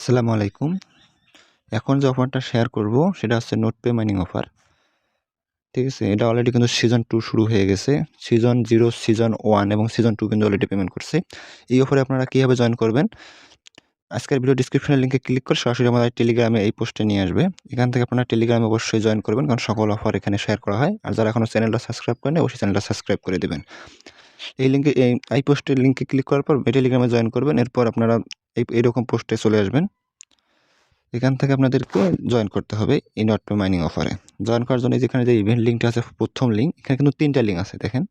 আসসালামু আলাইকুম। এখন যে অফারটা শেয়ার করব সেটা হচ্ছে নোটপে মাইনিং অফার। ঠিক আছে? এটা অলরেডি কিন্তু সিজন 2 শুরু হয়ে গেছে। সিজন 0, সিজন 1 এবং সিজন 2 কিন্তু অলরেডি পেমেন্ট করছে। এই অফারে আপনারা কিভাবে জয়েন করবেন? আজকের ভিডিও ডেসক্রিপশনের লিংকে ক্লিক করে সরাসরি আমাদের টেলিগ্রামে এই পোস্টে নিয়ে আসবে। এখান থেকে আপনারা টেলিগ্রামে অবশ্যই জয়েন করবেন, কারণ সকল অফার এখানে শেয়ার করা হয়। আর যারা এখনো চ্যানেলটা সাবস্ক্রাইব করেনি অবশ্যই চ্যানেলটা সাবস্ক্রাইব করে দিবেন। এই পোস্টের লিংকে ক্লিক করার পর টেলিগ্রামে জয়েন করবেন। এরপর আপনারা এইরকম পোস্টে চলে আসবেন। এখান থেকে আপনাদেরকে জয়েন করতে হবে এই নোটপে মাইনিং অফারে। জয়েন করার জন্য যেখানে যে ইভেন্ট লিঙ্কটা আছে, প্রথম লিঙ্ক, এখানে কিন্তু 3টা লিঙ্ক আছে দেখেন।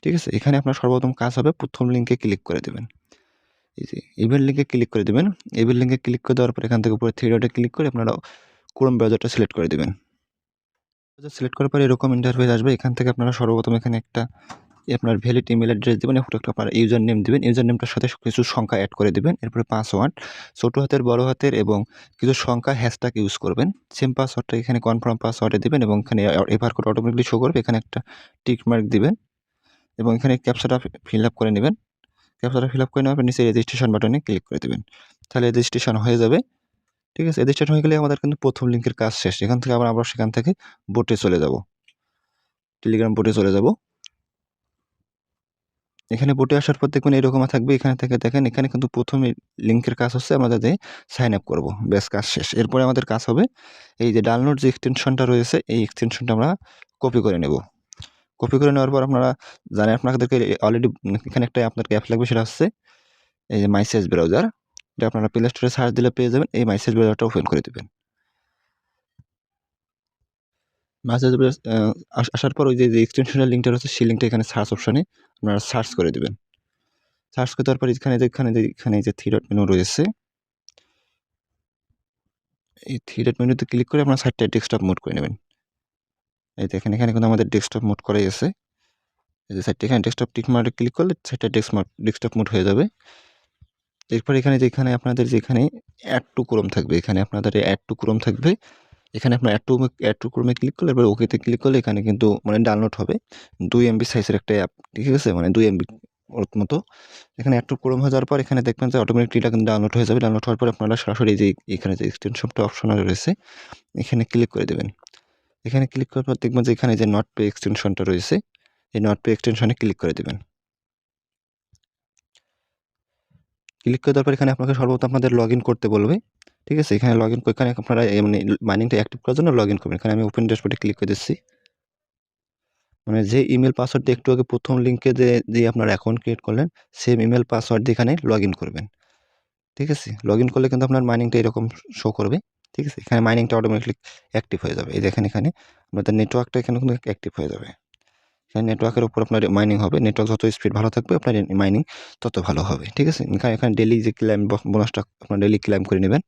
ঠিক আছে? এখানে আপনার সর্বপ্রথম কাজ হবে প্রথম লিঙ্কে ক্লিক করে দেবেন। এই যে ইভেন্ট লিঙ্কে ক্লিক করে দেবেন। ইভেন্ট লিঙ্কে ক্লিক করে দেওয়ার পর এখান থেকে উপরে 3 ডটে ক্লিক করে আপনারা ক্রোম ব্রাউজারটা সিলেক্ট করে দিবেন। সিলেক্ট করার পর এরকম ইন্টারফেস আসবে। এখান থেকে আপনারা সর্বপ্রথম এখানে একটা আপনার ভ্যালিড ইমেল অ্যাড্রেস দিবেন, একটা আপনার ইউজার নেম দিবেন। ইউজার নেমটার সাথে কিছু সংখ্যা অ্যাড করে দিবেন। এরপরে পাসওয়ার্ড ছোট হাতের, বড় হাতের এবং কিছু সংখ্যা হ্যাশট্যাগ ইউজ করবেন। সেম পাসওয়ার্ডটা এখানে কনফার্ম পাসওয়ার্ডে দিবেন এবং এখানে এভার কোড অটোমেটিকলি শো করবে। এখানে একটা টিক মার্ক দিবেন এবং এখানে ক্যাপচাটা ফিল আপ করে নেবেন। ক্যাপচাটা ফিল আপ করে নেওয়ার পর নিচে রেজিস্ট্রেশন বাটনে ক্লিক করে দিবেন। তাহলে রেজিস্ট্রেশন হয়ে যাবে। ঠিক আছে? রেজিস্ট্রেশন হয়ে গেলে আমাদের কিন্তু প্রথম লিঙ্কের কাজ শেষ। এখান থেকে আবার আমরা সেখান থেকে বোটে চলে যাব। টেলিগ্রাম বোটে চলে যাব। এখানে বোটে আসার পর দেখবেন এরকম থাকবে। এখানে থেকে দেখেন, এখানে কিন্তু প্রথমে লিঙ্কের কাজ হচ্ছে আমরা যাতে সাইন আপ করবো, ব্যাস কাজ শেষ। এরপরে আমাদের কাজ হবে এই যে ডাউনলোড যে এক্সটেনশনটা রয়েছে, এই এক্সটেনশনটা আমরা কপি করে নেব। কপি করে নেওয়ার পর আপনারা জানেন, আপনাদেরকে অলরেডি এখানে একটা আপনার অ্যাপ লাগবে, সেটা হচ্ছে এই যে মাইসেজ ব্রাউজার। এটা আপনারা প্লে স্টোরে সার্চ দিলে পেয়ে যাবেন। এই মাইসেজ ব্রাউজারটা ওপেন করে দেবেন। মাইসেজ আসার পর ওই যে এক্সটেনশনের লিঙ্কটা রয়েছে, সেই লিঙ্কটা এখানে সার্চ অপশনে আপনারা সার্চ করে দেবেন। সার্চ করে দেওয়ার পর এখানে যে থ্রি ডট মেনু রয়েছে, এই থ্রি ডট মেনুতে ক্লিক করে আপনার সাইটটা ডেস্কটপ মোড করে নেবেন। এই দেখেন, এখানে কিন্তু আমাদের ডেস্কটপ মোড করাই আছে। এই যে সাইটটা এখানে ডেস্কটপ টিক মার্কে ক্লিক করলে সাইটটা ডেস্কটপ মোড হয়ে যাবে। এরপর এখানে আপনাদের যেখানে অ্যাড টু ক্রোম থাকবে, এখানে আপনাদের অ্যাড টু ক্রোম থাকবে। এখানে আপনার অ্যাড টু ক্রোমে ক্লিক করলে, এবার ওকেতে ক্লিক করলে এখানে কিন্তু মানে ডাউনলোড হবে 2 MB সাইজের একটা অ্যাপ। ঠিক আছে? মানে 2 MB ওর মতো। এখানে অ্যাড টু ক্রোম হয়ে যাওয়ার পর এখানে দেখবেন যে অটোমেটিকলি এটা কিন্তু ডাউনলোড হয়ে যাবে। ডাউনলোড হওয়ার পর আপনারা সরাসরি যে এখানে যে এক্সটেনশনটা অপশন রয়েছে, এখানে ক্লিক করে দেবেন। এখানে ক্লিক করার পর দেখবেন যে এখানে যে নোটপে এক্সটেনশনটা রয়েছে, এই নোটপে এক্সটেনশনে ক্লিক করে দেবেন। ক্লিক করে দেওয়ার পর এখানে আপনাকে সর্বপ্রথম আপনাদের লগইন করতে বলবে। ঠিক আছে? এখানে লগইন করে এখানে আপনারা মানে মাইনিংটা অ্যাক্টিভ করার জন্য লগইন করবেন। এখানে আমি ওপেন ড্যাশবোর্ডে ক্লিক করে দিচ্ছি। মানে যে ইমেল পাসওয়ার্ড দিয়ে একটু আগে প্রথম লিঙ্কে যে আপনার অ্যাকাউন্ট ক্রিয়েট করলেন, সেম ইমেল পাসওয়ার্ড দিয়ে এখানে লগইন করবেন। ঠিক আছে? লগইন করলে কিন্তু আপনার মাইনিংটা এরকম শো করবে। ঠিক আছে? এখানে মাইনিংটা অটোমেটিকলি অ্যাক্টিভ হয়ে যাবে। এই দেখেন, এখানে আপনাদের নেটওয়ার্কটা এখানে কিন্তু অ্যাক্টিভ হয়ে যাবে। এখানে নেটওয়ার্কের উপর আপনার মাইনিং হবে। নেটওয়ার্ক যত স্পিড ভালো থাকবে, আপনার মাইনিং তত ভালো হবে। ঠিক আছে? এখানে ডেইলি যে ক্লেম বোনাসটা আপনার ডেইলি ক্লেম করে নেবেন।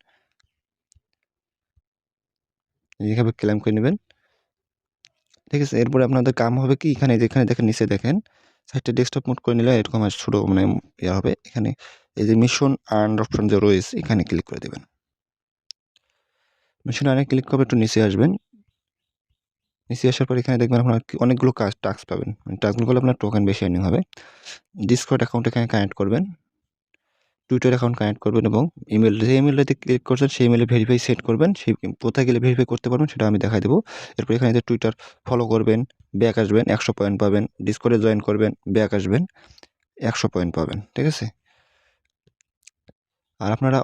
এইভাবে ক্লেম করে নেবেন। ঠিক আছে? এরপরে আপনাদের কাম হবে কি, যেখানে দেখেন নিচে দেখেন সাইটটা ডেস্কটপ মোড করে নিলে এরকম ছোট মানে ইয়া হবে। এখানে এই যে মিশন আর্ন অপশন যে রয়েছে, এখানে ক্লিক করে দেবেন। মিশন আর্নে ক্লিক করে একটু নিচে আসবেন। নিচে আসার পর এখানে দেখবেন আপনার অনেকগুলো টাস্ক পাবেন। টাস্কগুলো করলে আপনার টোকেন বেশি আর্নিং হবে। ডিসকর্ড অ্যাকাউন্ট এখানে কানেক্ট করবেন। টুইটার অ্যাকাউন্ট কানেক্ট করবেন এবং যে ইমেলটাতে ক্লিক করছেন সেই ইমেলে ভেরিফাই সেট করবেন। সেই কোথায় গেলে ভেরিফাই করতে পারবেন সেটা আমি দেখাই দেবো। এরপর এখানে যে টুইটার ফলো করবেন, ব্যাক আসবেন, 100 পয়েন্ট পাবেন। ডিসকর্ডে জয়েন করবেন, ব্যাক আসবেন, 100 পয়েন্ট পাবেন। ঠিক আছে? আর আপনারা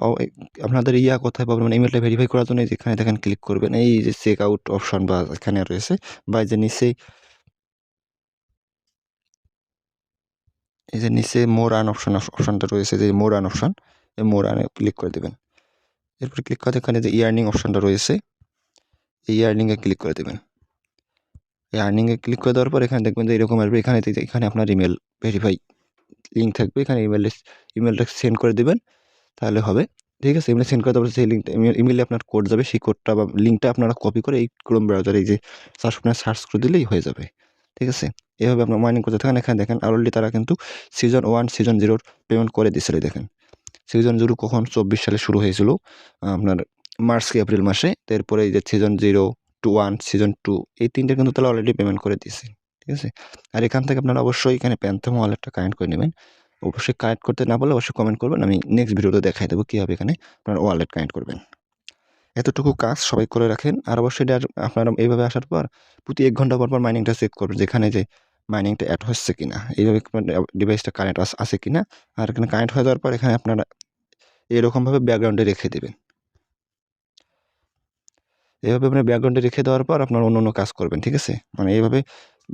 আপনাদের কোথায় পাবেন, মানে ইমেলটা ভেরিফাই করার জন্য যেখানে দেখেন ক্লিক করবেন। এই যে চেক আউট অপশন বা এখানে রয়েছে, বা এই যে নিচেই এই যে নিচে মোর আর্ন অপশনটা রয়েছে, যে মোর আর্ন অপশন, এই মোর আর্নে ক্লিক করে দেবেন। এরপর ক্লিক করে এখানে যে ইয়ার্নিং অপশনটা রয়েছে, এই ইয়ার্নিংয়ে ক্লিক করে দেবেন। এই আর্নিংয়ে ক্লিক করে দেওয়ার পর এখানে দেখবেন যে এরকম আসবে। এখানে আপনার ইমেল ভেরিফাই লিঙ্ক থাকবে। এখানে ইমেলটা সেন্ড করে দেবেন, তাহলে হবে। ঠিক আছে? ইমেল সেন্ড করে দেওয়ার পর সেই লিঙ্কটা ইমেলে আপনার কোড যাবে। সেই কোডটা বা লিঙ্কটা আপনারা কপি করে এই ক্রোম ব্রাউজারে এই যে সার্চ করে দিলেই হয়ে যাবে। ঠিক আছে? এভাবে আপনার মাইনিং করতে থাকেন। এখানে দেখেন অলরেডি তারা কিন্তু সিজন 1, সিজন 0 পেমেন্ট করে দিয়েছিল। দেখেন সিজন 0 কখন 24 সালে শুরু হয়েছিল, আপনার মার্চ কি এপ্রিল মাসে। এরপরে এই যে সিজন 0 টু 1, সিজন 2, এই 3টা কিন্তু তারা অলরেডি পেমেন্ট করে দিয়েছে। ঠিক আছে? আর এখান থেকে আপনারা অবশ্যই এখানে প্যান্থম ওয়ালেটটা কানেক্ট করে নেবেন। অবশ্যই কানেক্ট করতে না পারলে অবশ্যই কমেন্ট করবেন, আমি নেক্সট ভিডিওতে দেখাই দেবো কীভাবে এখানে আপনার ওয়ালেট কানেক্ট করবেন। এতটুকু কাজ সবাই করে রাখেন। আর অবশ্যই এটা আপনারা এইভাবে আসার পর প্রতি 1 ঘন্টা পর মাইনিংটা চেক করবেন যেখানে যে মাইনিংটা অ্যাড হচ্ছে কিনা, এইভাবে ডিভাইসটা কানেক্ট আছে কিনা। আর এখানে কানেক্ট হয়ে যাওয়ার পর এখানে আপনারা এরকমভাবে ব্যাকগ্রাউন্ডে রেখে দেবেন। এভাবে আপনি ব্যাকগ্রাউন্ডে রেখে দেওয়ার পর আপনার অন্য কাজ করবেন, ঠিক আছে? মানে এইভাবে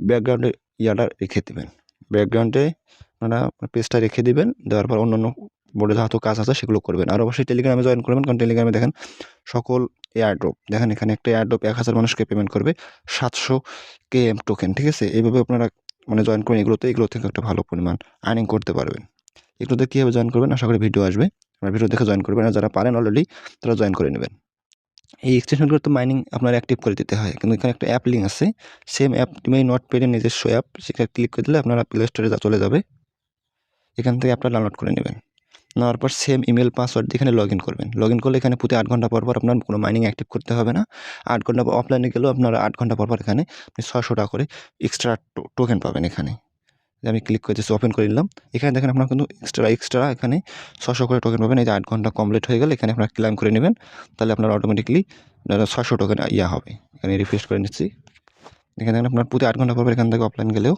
ব্যাকগ্রাউন্ডে ইয়াটা রেখে দেবেন। ব্যাকগ্রাউন্ডে আপনারা পেজটা রেখে দিবেন, দেওয়ার পর অন্যান্য বোর্ডে যত কাজ আছে সেগুলো করবেন। আর অবশ্যই টেলিগ্রামে জয়েন করবেন, কারণ টেলিগ্রামে দেখেন সকল এয়ারড্রপ, দেখেন এখানে একটা এয়ারড্রপ 1000 মানুষকে পেমেন্ট করবে 700 KM টোকেন, ঠিক আছে? এইভাবে আপনারা মানে জয়েন করেন এগুলো থেকে একটা ভালো পরিমাণ আর্নিং করতে পারবেন। এগুলোতে কীভাবে জয়েন করবেন আশা করি ভিডিও আসবে, আপনারা ভিডিও দেখে জয়েন করবেন। আর যারা পারেন অলরেডি তারা জয়েন করে নেবেন। এই এক্সটেনশনগুলো তো মাইনিং আপনার অ্যাক্টিভ করে দিতে হয়, কিন্তু এখানে একটা অ্যাপ লিঙ্ক আছে, সেম অ্যাপ নোটপ্যাডের নিজস্ব অ্যাপ, সেখানে ক্লিক করে দিলে আপনারা প্লে স্টোরে চলে যাবে, এখান থেকে আপনারা ডাউনলোড করে নেবেন। নেওয়ার পর সেম ইমেল পাসওয়ার্ড দিয়ে এখানে লগ ইন করবেন। লগ ইন করলে এখানে প্রতি 8 ঘন্টা পর আপনার কোনো মাইনিং অ্যাক্টিভ করতে হবে না। 8 ঘন্টা অফলাইনে গেলেও আপনারা 8 ঘন্টা পর এখানে আপনি 600 টাকা করে এক্সট্রা টোকেন পাবেন এখানে। আমি ক্লিক করে দিচ্ছি, ওপেন করে নিলাম। এখানে দেখেন আপনার কিন্তু এক্সট্রা এখানে 600 করে টোকেন পাবেন। এই যে 8 ঘন্টা কমপ্লিট হয়ে গেলে এখানে আপনারা ক্লেম করে নেবেন, তাহলে আপনার অটোমেটিকলি 600 টোকেন হবে। এখানে রিফ্রেশ করে নিচ্ছি। এখানে দেখেন আপনার প্রতি 8 ঘন্টা পর এখান থেকে অফলাইন গেলেও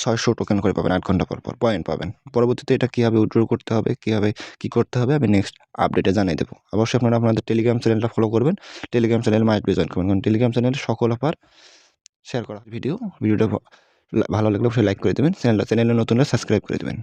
600 টোকেন করে পাবেন, 8 ঘন্টা পর পয়েন্ট পাবেন। পরবর্তীতে এটা কীভাবে উইথড্র করতে হবে, কীভাবে কী করতে হবে আমি নেক্সট আপডেটে জানিয়ে দেবো। অবশ্যই আপনারা আপনাদের টেলিগ্রাম চ্যানেলটা ফলো করবেন, Telegram channel must be join করবেন, কারণ টেলিগ্রাম চ্যানেলে সকল অফার শেয়ার করা ভিডিওটা ভালো লাগলে অবশ্যই লাইক করে দেবেন, চ্যানেলে নতুন হলে সাবস্ক্রাইব করে দেবেন।